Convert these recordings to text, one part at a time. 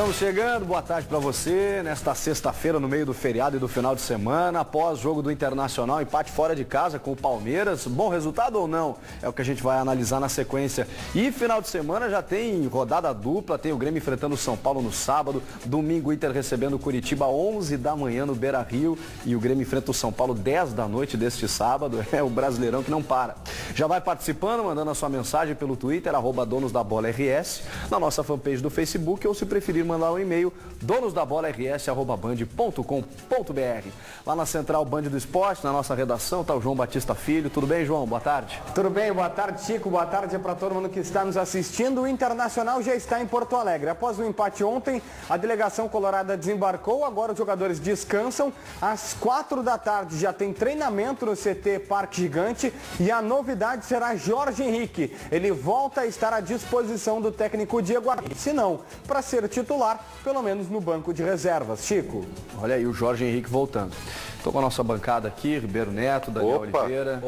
Estamos chegando, boa tarde para você, nesta sexta-feira, no meio do feriado e do final de semana, após o jogo do Internacional, empate fora de casa com o Palmeiras. Bom resultado ou não? É o que a gente vai analisar na sequência. E final de semana já tem rodada dupla, tem o Grêmio enfrentando o São Paulo no sábado, domingo o Inter recebendo o Curitiba 11 da manhã no Beira-Rio e o Grêmio enfrenta o São Paulo 10 da noite deste sábado. É o Brasileirão que não para. Já vai participando, mandando a sua mensagem pelo Twitter, @donosdabola_rs, na nossa fanpage do Facebook, ou se preferir mandar um e-mail, donosdabola@band.com.br. Lá na Central Band do Esporte, na nossa redação, está o João Batista Filho. Tudo bem, João? Boa tarde. Tudo bem, boa tarde, Chico. Boa tarde para todo mundo que está nos assistindo. O Internacional já está em Porto Alegre. Após o empate ontem, a delegação colorada desembarcou. Agora os jogadores descansam. Às 4 da tarde já tem treinamento no CT Parque Gigante. E a novidade será Jorge Henrique. Ele volta a estar à disposição do técnico Diego Aguirre. Se não, para ser titular, pelo menos no banco de reservas. Chico. Olha aí o Jorge Henrique voltando. Estou com a nossa bancada aqui, Ribeiro Neto, Daniel Oliveira.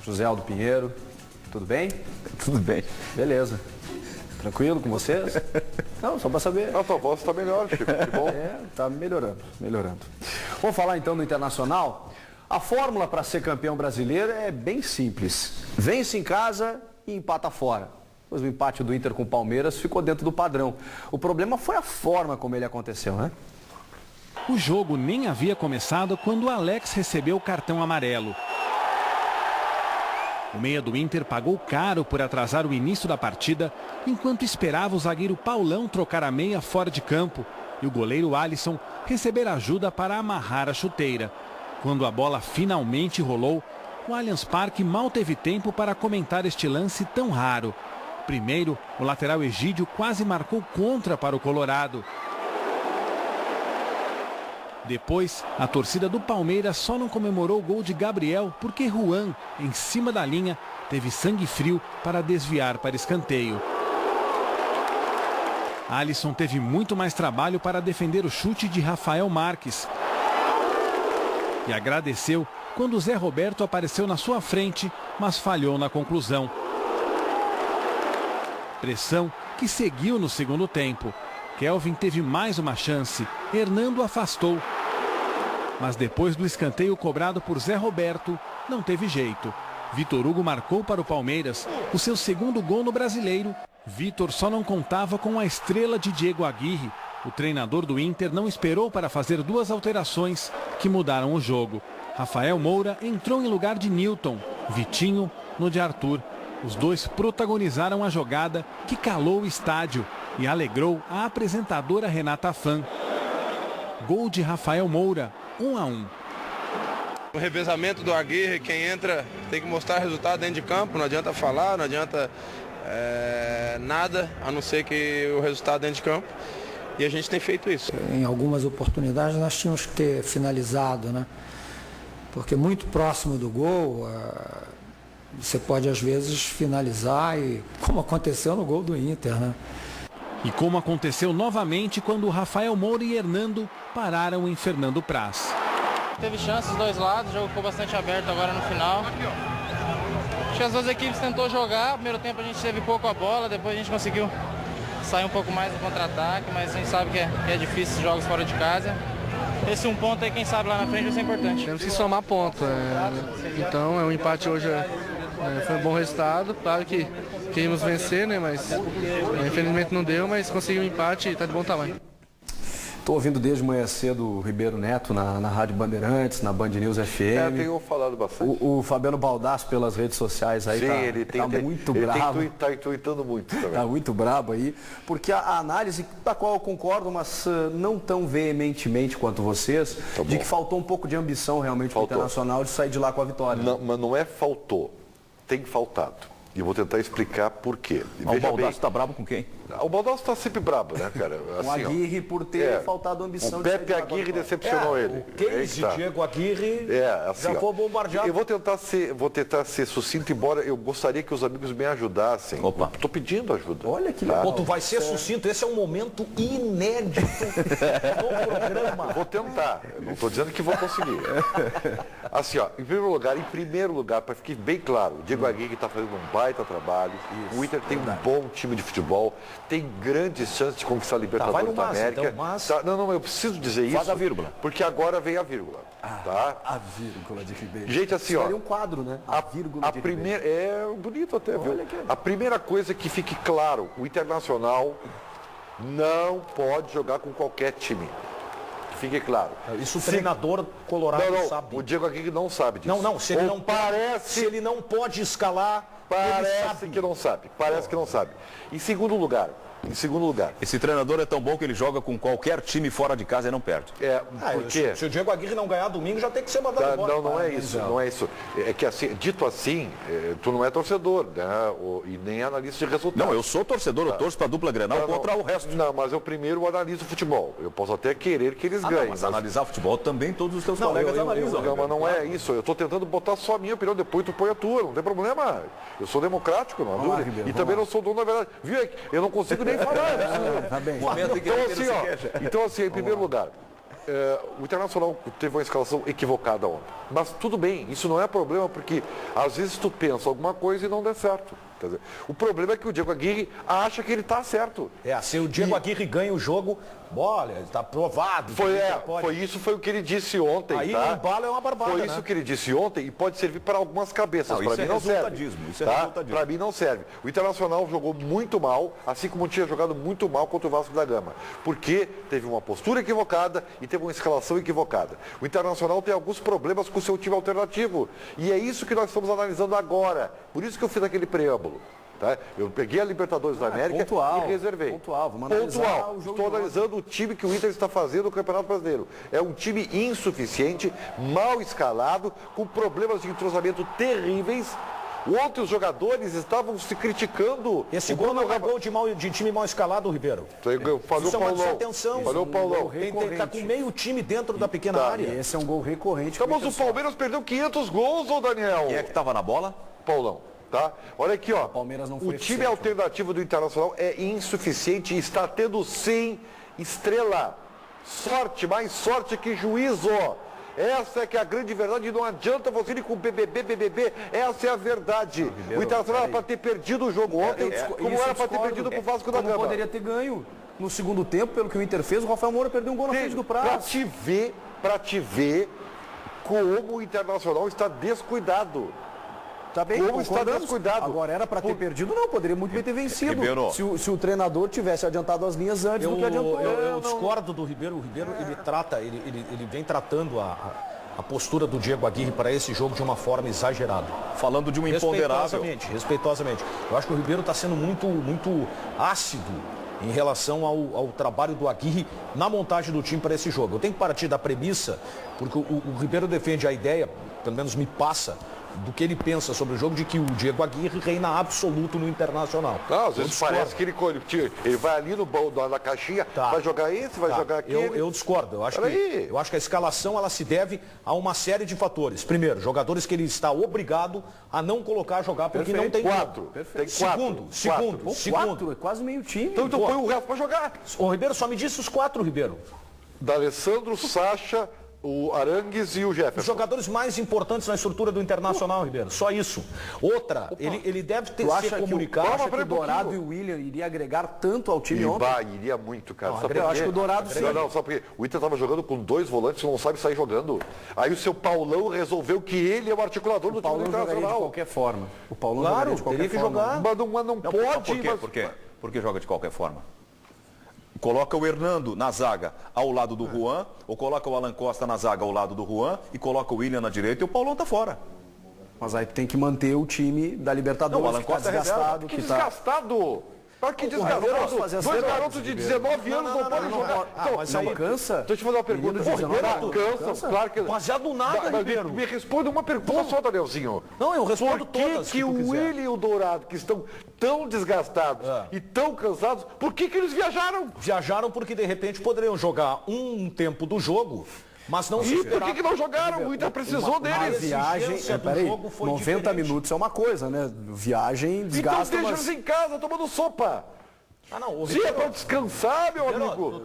José Aldo Pinheiro. Tudo bem? Tudo bem. Beleza. Tranquilo com vocês? Não, só para saber. A tua voz está melhor, Chico. Que bom. Tá melhorando. Vamos falar então do Internacional. A fórmula para ser campeão brasileiro é bem simples. Vence em casa e empata fora. Pois o empate do Inter com o Palmeiras ficou dentro do padrão. O problema foi a forma como ele aconteceu, né? O jogo nem havia começado quando o Alex recebeu o cartão amarelo. O meia do Inter pagou caro por atrasar o início da partida, enquanto esperava o zagueiro Paulão trocar a meia fora de campo e o goleiro Alisson receber ajuda para amarrar a chuteira. Quando a bola finalmente rolou, o Allianz Parque mal teve tempo para comentar este lance tão raro. Primeiro, o lateral Egídio quase marcou contra para o Colorado. Depois, a torcida do Palmeiras só não comemorou o gol de Gabriel porque Juan, em cima da linha, teve sangue frio para desviar para escanteio. Alisson teve muito mais trabalho para defender o chute de Rafael Marques. E agradeceu quando Zé Roberto apareceu na sua frente, mas falhou na conclusão. Pressão que seguiu no segundo tempo. Kelvin teve mais uma chance, Hernando afastou. Mas depois do escanteio cobrado por Zé Roberto, não teve jeito. Vitor Hugo marcou para o Palmeiras o seu segundo gol no Brasileiro. Vitor só não contava com a estrela de Diego Aguirre. O treinador do Inter não esperou para fazer duas alterações que mudaram o jogo. Rafael Moura entrou em lugar de Nilton, Vitinho no de Arthur. Os dois protagonizaram a jogada que calou o estádio e alegrou a apresentadora Renata Fã. Gol de Rafael Moura, 1-1. O revezamento do Aguirre, quem entra tem que mostrar resultado dentro de campo, não adianta falar, não adianta nada, a não ser que o resultado dentro de campo. E a gente tem feito isso. Em algumas oportunidades nós tínhamos que ter finalizado, né? Porque muito próximo do gol, você pode às vezes finalizar, e como aconteceu no gol do Inter, né? E como aconteceu novamente quando Rafael Moura e Hernando pararam em Fernando Praz. Teve chances dos dois lados, o jogo ficou bastante aberto agora no final. Acho que as duas equipes tentou jogar, no primeiro tempo a gente teve pouco a bola, depois a gente conseguiu sair um pouco mais no contra-ataque, mas a gente sabe que é difícil esses jogos fora de casa. Esse um ponto aí, quem sabe lá na frente vai ser importante. Temos que somar ponto, então um empate hoje foi um bom resultado, claro que queríamos vencer, né, mas infelizmente não deu, mas conseguimos um empate e está de bom tamanho. Estou ouvindo desde manhã cedo o Ribeiro Neto na Rádio Bandeirantes, na Band News FM. Tenho falado bastante. O Fabiano Baldassi pelas redes sociais aí. Sim, ele tá muito bravo. Ele está tweetando muito também. Está muito bravo aí, porque a análise, da qual eu concordo, mas não tão veementemente quanto vocês, de que faltou um pouco de ambição realmente para o Internacional de sair de lá com a vitória. Não, mas não é faltou, tem faltado. E eu vou tentar explicar por quê. O Baldassi está bravo com quem? O Baldassi está sempre brabo, né, cara? Assim, o Aguirre por ter faltado ambição. O Pepe Aguirre decepcionou ele. O case de Diego Aguirre assim, já foi bombardeado. Eu vou tentar ser sucinto, embora eu gostaria que os amigos me ajudassem. Estou pedindo ajuda. Olha que legal. Tu vai ser sucinto, esse é um momento inédito no programa. Vou tentar, não estou dizendo que vou conseguir. Assim, ó, em primeiro lugar, para ficar bem claro, o Diego Aguirre está fazendo um baita trabalho. O Inter tem um bom time de futebol. tem grandes chances de conquistar a Libertadores da América. Então, mas... Não, eu preciso dizer isso. Faz a vírgula. Porque agora vem a vírgula. Tá? A vírgula de Ribeiro. Gente, assim, ó. um quadro, né? A vírgula de primeira é bonito até, viu? A primeira coisa que fique claro, o Internacional não pode jogar com qualquer time. Fique claro. Isso o treinador colorado sabe. O Diego Aguirre não sabe disso. Não, se ele não pode escalar, parece que não sabe. Parece que não sabe. Em segundo lugar, esse treinador é tão bom que ele joga com qualquer time fora de casa e não perde. Por quê? Se o Diego Aguirre não ganhar domingo, já tem que ser mandado embora. Não é isso. É que assim, dito assim, tu não é torcedor, né? E nem analista de resultados. Não, eu sou torcedor, eu torço para a dupla Grenal contra o resto. Não, mas eu primeiro analiso o futebol. Eu posso até querer que eles ganhem. Mas analisar o futebol também todos os teus colegas analisam. Não, mas não é isso. Eu estou tentando botar só a minha opinião, depois tu põe a tua, não tem problema. Eu sou democrático, não há dúvida. E também não sou dono da verdade. Viu? Eu não consigo nem falar. Tá bem. Então, assim, em primeiro lugar, o Internacional teve uma escalação equivocada ontem. Mas tudo bem, isso não é problema, porque às vezes tu pensa alguma coisa e não dá certo. Quer dizer, o problema é que o Diego Aguirre acha que ele está certo. Se o Diego Aguirre ganha o jogo, olha, está provado. Foi o que ele disse ontem. Aí o embalo é uma barbada. Foi isso que ele disse ontem e pode servir para algumas cabeças. Para mim não serve. Para mim não serve. O Internacional jogou muito mal, assim como tinha jogado muito mal contra o Vasco da Gama. Porque teve uma postura equivocada e teve uma escalação equivocada. O Internacional tem alguns problemas com o seu time alternativo. E é isso que nós estamos analisando agora. Por isso que eu fiz aquele preâmbulo. Tá? Eu peguei a Libertadores da América e reservei. Vamos analisar o jogo. Estou analisando o time que o Inter está fazendo no Campeonato Brasileiro. É um time insuficiente, mal escalado, com problemas de entrosamento terríveis. Ontem os jogadores estavam se criticando. Esse gol não é gol de time mal escalado, Ribeiro. Falou o Paulão. Atenção. Falou o Paulão. Está com meio time dentro da pequena área. Esse é um gol recorrente. Mas o Palmeiras perdeu 500 gols, ô Daniel. Quem é que estava na bola? Paulão. Tá? Olha aqui, ó. O time alternativo do Internacional é insuficiente e está tendo sim estrela. Sorte, mais sorte que juízo. Essa é que é a grande verdade. Não adianta você ir com BBB. Essa é a verdade. O Internacional era para ter perdido o jogo ontem, como era para ter perdido com o Vasco da Gama. Poderia ter ganho no segundo tempo, pelo que o Inter fez. O Rafael Moura perdeu um gol na frente do prazo. Para te ver como o Internacional está descuidado. Tá bem, como está descuidado. Agora era para ter perdido, não, poderia muito bem ter vencido. Se o treinador tivesse adiantado as linhas antes do que adiantou. Eu discordo do Ribeiro. O Ribeiro ele vem tratando a postura do Diego Aguirre para esse jogo de uma forma exagerada. Falando de um imponderável. Respeitosamente. Eu acho que o Ribeiro está sendo muito ácido em relação ao trabalho do Aguirre na montagem do time para esse jogo. Eu tenho que partir da premissa, porque o Ribeiro defende a ideia, pelo menos me passa, do que ele pensa sobre o jogo, de que o Diego Aguirre reina absoluto no Internacional. Às vezes parece que ele vai ali na caixinha, vai jogar esse, vai jogar aquele. Eu discordo. Eu acho que a escalação ela se deve a uma série de fatores. Primeiro, jogadores que ele está obrigado a não colocar a jogar porque não tem quatro. Segundo, é quase meio time. Então põe o resto para jogar. O Ribeiro só me disse os 4, Ribeiro. D'Alessandro, Sacha, o Arangues e o Jefferson. Os jogadores mais importantes na estrutura do Internacional, Ribeiro. Só isso. Outra, ele deve ter se comunicado. Acha que o Dourado e o William iria agregar tanto ao time ontem? Iria muito, cara. Eu acho que o Dourado sim. Não, sabe por quê? O Inter estava jogando com 2 volantes e não sabe sair jogando. Aí o seu Paulão resolveu que ele é o articulador do time do Internacional. De qualquer forma. O Paulão jogaria de qualquer forma. Jogar. Mas não pode. Por que joga de qualquer forma? Coloca o Hernando na zaga ao lado do Juan, ou coloca o Alan Costa na zaga ao lado do Juan e coloca o William na direita e o Paulão tá fora. Mas aí tem que manter o time da Libertadores. Não, o Alan Costa tá desgastado. Que desgastado! Que desgastado! 2 garotos de 19 anos não podem jogar. Mas aí cansa? Deixa eu te fazer uma pergunta. Cansa, claro que... Mas já do nada, Ribeiro. Me responda uma pergunta só, Danielzinho. Não, eu respondo todas. Por que o William e o Dourado, que estão tão desgastados e tão cansados, por que eles viajaram? Viajaram porque, de repente, poderiam jogar um tempo do jogo... Mas não se por que não jogaram? O Inter precisou deles. A viagem, 90 minutos é uma coisa, né? Viagem desgasta. Então deixa eles em casa tomando sopa. Sim, é para descansar, meu amigo.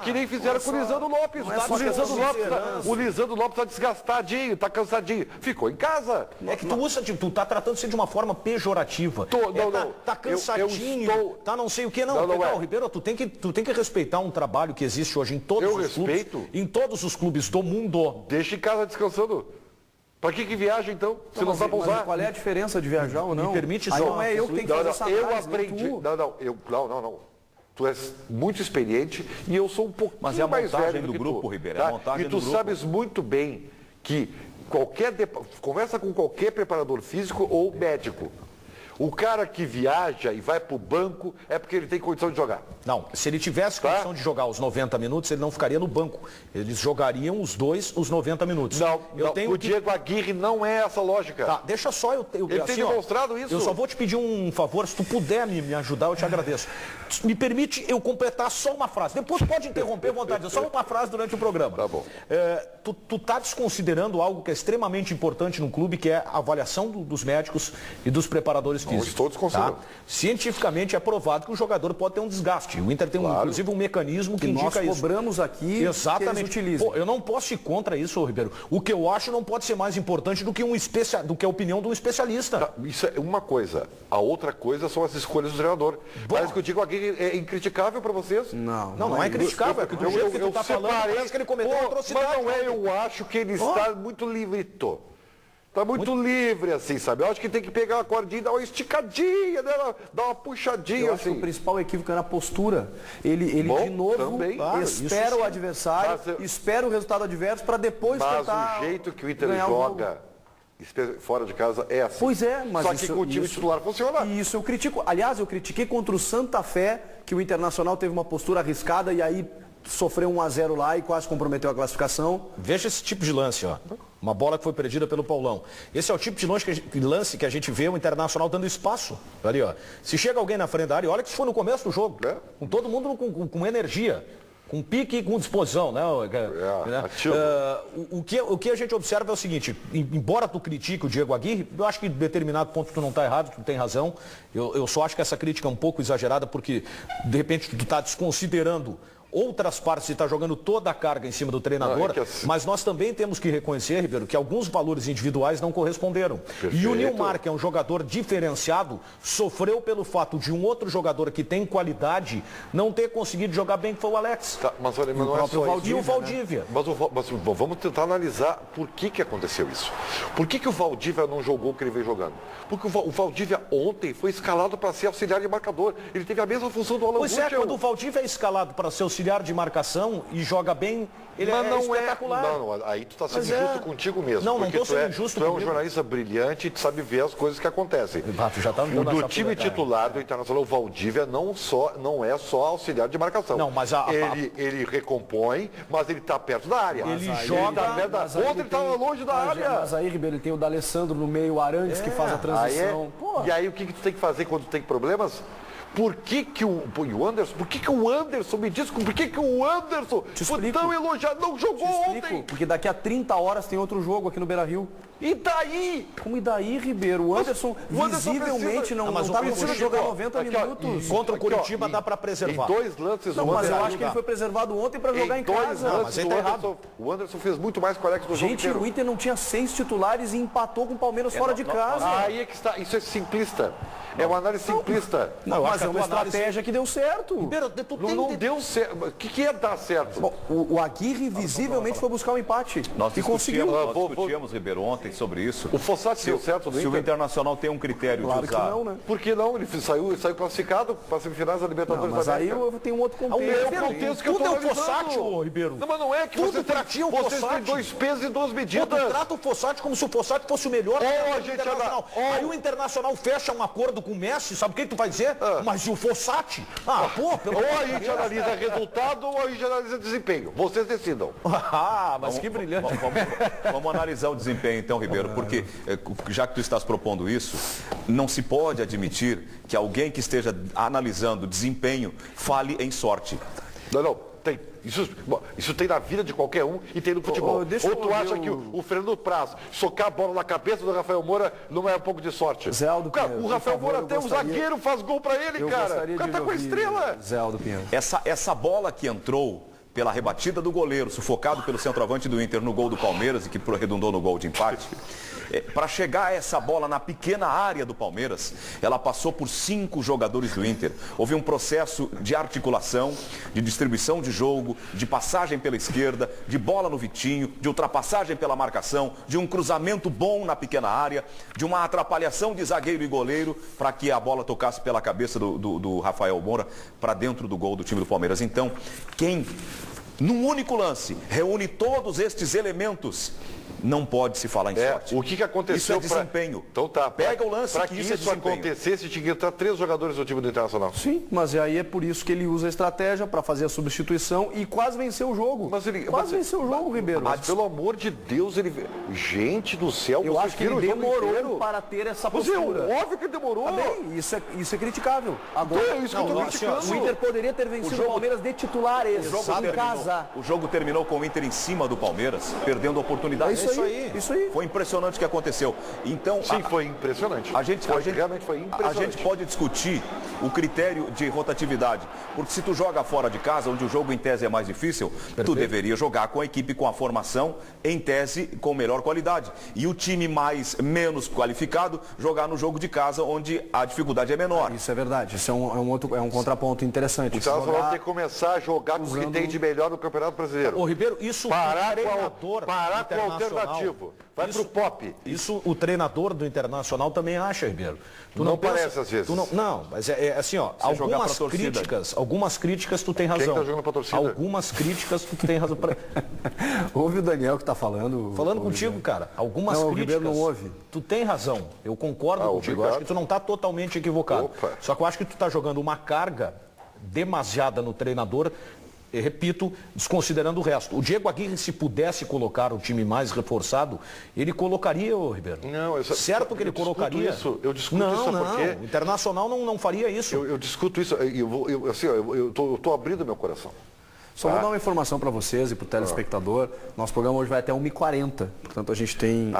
Que nem fizeram com o Lisandro Lopes. O Lisandro Lopes tá desgastadinho, tá cansadinho. Ficou em casa. É que tu tá tratando-se de uma forma pejorativa. Tá cansadinho, tá não sei o que. Não, Ribeiro, tu tem que respeitar um trabalho que existe hoje em todos os clubes. Em todos os clubes do mundo. Deixa em casa descansando. Para que viaja então? Se não sabe usar. Qual é a diferença de viajar ou não? Me permite só. Não é eu que tenho que fazer essa análise. Eu aprendi. Não. Tu és muito experiente e eu sou um pouquinho mais velho. Mas é a montagem do grupo, Ribeiro. Tá? E tu sabes muito bem que conversa com qualquer preparador físico ou médico. O cara que viaja e vai para o banco é porque ele tem condição de jogar. Não, se ele tivesse condição de jogar os 90 minutos, ele não ficaria no banco. Eles jogariam os 90 minutos. O Diego Aguirre não é essa lógica. Tá, deixa só ele tem demonstrado isso. Eu só vou te pedir um favor, se tu puder me ajudar, eu te agradeço. Me permite eu completar só uma frase. Depois pode interromper à vontade, só uma frase durante o programa. Tá bom. Tu tá desconsiderando algo que é extremamente importante no clube, que é a avaliação dos médicos e dos preparadores físicos. Estou desconsiderando. Tá? Cientificamente é provado que o jogador pode ter um desgaste. O Inter tem inclusive um mecanismo que indica isso. Nós cobramos aqui. Exatamente. Que eles utilizam. Eu não posso ir contra isso, Ribeiro. O que eu acho não pode ser mais importante do que a opinião de um especialista. Isso é uma coisa. A outra coisa são as escolhas do treinador. Parece que o Diego Aguirre é incriticável para vocês? Não é incriticável. Do jeito que tu tá falando, parece que ele cometeu uma atrocidade. Mas não é, eu acho que ele está muito livrito. Tá muito livre, assim, sabe? Eu acho que tem que pegar a cordinha e dar uma esticadinha, dar uma puxadinha, eu acho que o principal equívoco é na postura. Ele de novo espera o adversário, espera o resultado adverso para depois tentar. Mas o jeito que o Inter joga fora de casa é assim. Pois é, mas só que com o time titular funciona. E isso eu critico. Aliás, eu critiquei contra o Santa Fé, que o Internacional teve uma postura arriscada e aí sofreu 1-0 lá e quase comprometeu a classificação. Veja esse tipo de lance, ó. Uma bola que foi perdida pelo Paulão. Esse é o tipo de lance que a gente vê o Internacional dando espaço. Ali, ó. Se chega alguém na frente da área, olha que isso foi no começo do jogo. Com todo mundo com energia, com pique e com disposição, né? O que a gente observa é o seguinte, embora tu critique o Diego Aguirre, eu acho que em determinado ponto tu não está errado, tu tem razão. Eu só acho que essa crítica é um pouco exagerada, porque de repente tu está desconsiderando outras partes e está jogando toda a carga em cima do treinador, mas nós também temos que reconhecer, Ribeiro, que alguns valores individuais não corresponderam. Perfeito. E o Nilmar, que é um jogador diferenciado, sofreu pelo fato de um outro jogador que tem qualidade não ter conseguido jogar bem, que foi o Alex. Mas olha, não é só Valdívia, e o Valdívia. Né? Mas vamos tentar analisar por que aconteceu isso. Por que o Valdívia não jogou o que ele veio jogando? Porque o Valdívia ontem foi escalado para ser auxiliar de marcador. Ele teve a mesma função do Alan Pois é, quando o Valdívia é escalado para ser auxiliar de marcação e joga bem, ele é espetacular. Aí tu está sendo injusto contigo mesmo. Não estou sendo injusto comigo. Tu é um jornalista brilhante e tu sabe ver as coisas que acontecem. Do time titular do Internacional, o Valdívia não é só auxiliar de marcação. Não, mas ele recompõe, mas ele está perto da área. Ele joga. Ontem ele estava longe da área. Mas aí, Ribeiro, ele tem o D'Alessandro no meio, o Arangues que faz a transição. E aí o que tu tem que fazer quando tu tem problemas? Por que o Anderson, me diz, por que o Anderson foi tão elogiado, não jogou ontem? Porque daqui a 30 horas tem outro jogo aqui no Beira-Rio. E daí? Como e daí, Ribeiro? O Anderson visivelmente não está conseguindo jogar 90 minutos. Contra o Curitiba dá para preservar. Em 2 lances não, mas eu acho que ele foi preservado ontem para jogar em casa. Não, mas ele tá errado. O Anderson fez muito mais que o Alex no jogo inteiro. O Inter não tinha 6 titulares e empatou com o Palmeiras fora de casa. Aí é que está, isso é simplista. É uma análise simplista. Não, mas é uma estratégia que deu certo. Ribeiro, não deu certo. O que é dar certo? Bom, o Aguirre visivelmente foi buscar um empate. Nós discutíamos, Ribeiro, ontem sobre isso. O Fossati deu certo do Inter. Se o Internacional tem um critério de usar. Que não, né? Por que não? Ele saiu classificado para as semifinais da Libertadores. Mas aí eu tenho um outro contexto. Tudo é o Fossati, Ribeiro. Não, mas não é que vocês têm 2 pesos e 2 medidas. Tu trata o Fossati como se o Fossati fosse o melhor Internacional. Aí o Internacional fecha um acordo com o Messi, sabe o que tu vai dizer? Mas e o Fossati? Ou a gente analisa resultado ou a gente analisa desempenho. Vocês decidam. Mas que brilhante. Vamos analisar o desempenho então, Ribeiro, porque já que tu estás propondo isso, não se pode admitir que alguém que esteja analisando desempenho fale em sorte. Não. Tem. Isso tem na vida de qualquer um e tem no futebol. Ou tu acha que o Fernando Praz socar a bola na cabeça do Rafael Moura não é um pouco de sorte? Zé Aldo Pinheiro, o Rafael Moura até um zagueiro faz gol pra ele, cara. O cara tá com a estrela. Zé Aldo Pinheiro. Essa bola que entrou pela rebatida do goleiro, sufocado pelo centroavante do Inter no gol do Palmeiras e que redundou no gol de empate, para chegar a essa bola na pequena área do Palmeiras, ela passou por 5 jogadores do Inter. Houve um processo de articulação, de distribuição de jogo, de passagem pela esquerda, de bola no Vitinho, de ultrapassagem pela marcação, de um cruzamento bom na pequena área, de uma atrapalhação de zagueiro e goleiro para que a bola tocasse pela cabeça do Rafael Moura para dentro do gol do time do Palmeiras. Então, quem, num único lance, reúne todos estes elementos, não pode se falar em sorte. O que aconteceu? Isso é desempenho. Então tá. Pega o lance para que isso acontecesse, tinha que entrar 3 jogadores do time do Internacional. Sim, mas aí é por isso que ele usa a estratégia para fazer a substituição e quase venceu o jogo. Venceu o jogo, Ribeiro. Mas pelo amor de Deus, ele... Gente do céu, eu acho que ele demorou para ter essa postura. Óbvio que ele demorou. Tá bem, isso é criticável. Agora, então, isso que eu tô criticando. O Inter poderia ter vencido o Palmeiras de titular em casa. O jogo terminou com o Inter em cima do Palmeiras, perdendo a oportunidade. Isso aí. Foi impressionante o que aconteceu. Então, sim, foi impressionante. Realmente foi impressionante. A gente pode discutir o critério de rotatividade, porque se tu joga fora de casa, onde o jogo em tese é mais difícil, tu deveria jogar com a equipe com a formação em tese com melhor qualidade. E o time menos qualificado jogar no jogo de casa, onde a dificuldade é menor. Isso é verdade. Isso é um contraponto interessante. Então nós vamos ter que começar a jogar com o que tem de melhor no Campeonato Brasileiro. Ô, Ribeiro, isso parar com o alternativo. Vai pro pop. Isso o treinador do Internacional também acha, Ribeiro. Tu não parece às vezes. Não, mas é assim, ó, algumas críticas tu tem razão. Quem tá jogando pra torcida? Algumas críticas tu tem razão. Ouve o Daniel que tá falando. Falando contigo, cara. Algumas críticas. O Ribeiro não ouve. Tu tem razão. Eu concordo contigo. Eu acho que tu não tá totalmente equivocado. Opa. Só que eu acho que tu tá jogando uma carga demasiada no treinador. E, repito, desconsiderando o resto. O Diego Aguirre, se pudesse colocar o time mais reforçado, ele colocaria, Ribeiro. Não, certo que ele colocaria. Eu discuto isso porque... O Internacional não faria isso. Eu discuto isso, eu tô abrindo meu coração. Só vou dar uma informação para vocês e para o telespectador. Nosso programa hoje vai até 1h40. Portanto, a gente tem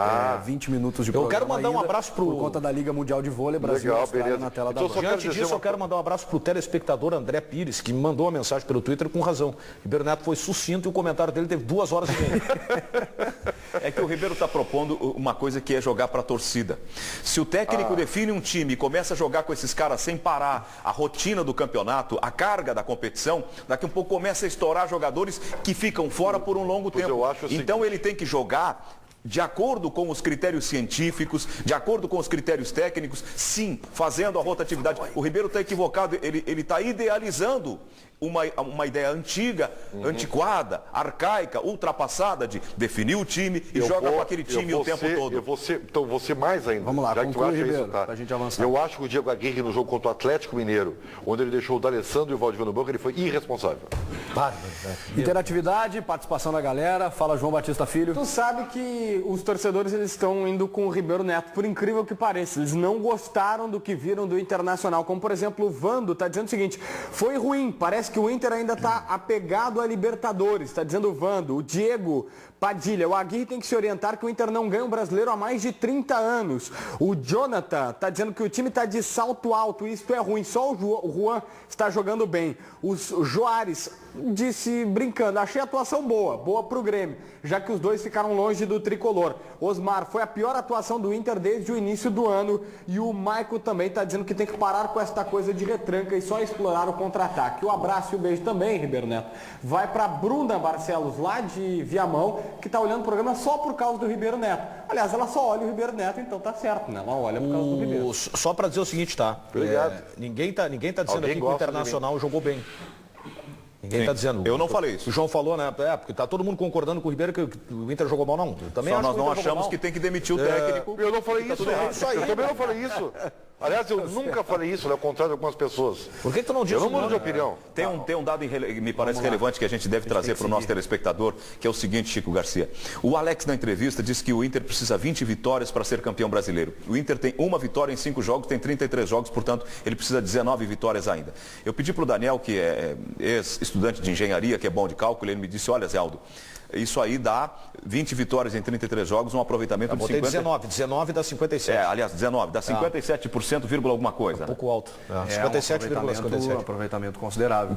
20 minutos de programa. Eu quero mandar um abraço por conta da Liga Mundial de Vôlei, Brasil e Austrália na tela da Band. Diante disso, eu quero mandar um abraço para o telespectador André Pires, que me mandou uma mensagem pelo Twitter com razão. Ribeiro Neto foi sucinto e o comentário dele teve 2 horas e meia. É que o Ribeiro está propondo uma coisa que é jogar para a torcida. Se o técnico define um time e começa a jogar com esses caras sem parar a rotina do campeonato, a carga da competição, daqui a um pouco começa a estourar jogadores que ficam fora por um longo tempo. Então ele tem que jogar de acordo com os critérios científicos, de acordo com os critérios técnicos, sim, fazendo a rotatividade. O Ribeiro está equivocado, ele está idealizando uma ideia antiga, antiquada, arcaica, ultrapassada de definir o time e joga com aquele time o tempo todo. Então vou ser mais ainda. Vamos lá, já que tu acha Ribeiro, isso, tá? pra gente avançar. Eu acho que o Diego Aguirre no jogo contra o Atlético Mineiro, onde ele deixou o D'Alessandro e o Valdivia no banco, ele foi irresponsável. Interatividade, participação da galera. Fala, João Batista Filho. Tu sabe que os torcedores eles estão indo com o Ribeiro Neto, por incrível que pareça. Eles não gostaram do que viram do Internacional. Como, por exemplo, o Vando está dizendo o seguinte: foi ruim, parece que o Inter ainda está apegado a Libertadores. Está dizendo o Vando. O Diego Padilha: o Aguirre tem que se orientar que o Inter não ganha um brasileiro há mais de 30 anos. O Jonathan está dizendo que o time está de salto alto, isto é ruim, só o Juan está jogando bem. O Joares disse brincando: achei a atuação boa pro Grêmio, já que os dois ficaram longe do tricolor. Osmar: foi a pior atuação do Inter desde o início do ano. E o Maico também está dizendo que tem que parar com esta coisa de retranca e só explorar o contra-ataque. O abraço e o beijo também, Ribeiro Neto, vai para Bruna Barcelos, lá de Viamão, que está olhando o programa só por causa do Ribeiro Neto. Aliás, ela só olha o Ribeiro Neto, então tá certo, né? Ela olha por causa do Ribeiro. Só para dizer o seguinte, tá? Obrigado. Ninguém tá dizendo aqui que o Internacional jogou bem. Ninguém está dizendo. Eu não falei isso. O João falou, né? Porque tá todo mundo concordando com o Ribeiro que o Inter jogou mal, não. Eu também nós não achamos que tem que demitir o técnico. Eu não falei isso. É isso aí. Eu também não falei isso. Aliás, eu nunca falei isso, ao contrário de algumas pessoas. Por que tu não diz? Eu não mudo de opinião. Tem um dado que me parece relevante que a gente deve trazer para o nosso telespectador, que é o seguinte, Chico Garcia. O Alex, na entrevista, disse que o Inter precisa 20 vitórias para ser campeão brasileiro. O Inter tem uma vitória em 5 jogos, tem 33 jogos, portanto, ele precisa de 19 vitórias ainda. Eu pedi para o Daniel, que é ex-estudante de engenharia, que é bom de cálculo, ele me disse, olha, Zé Aldo, isso aí dá 20 vitórias em 33 jogos, um aproveitamento de 50%. 19 dá 57. Aliás, 19, dá 57%, vírgula alguma coisa. Um pouco alto. 57,57. Aproveitamento considerável.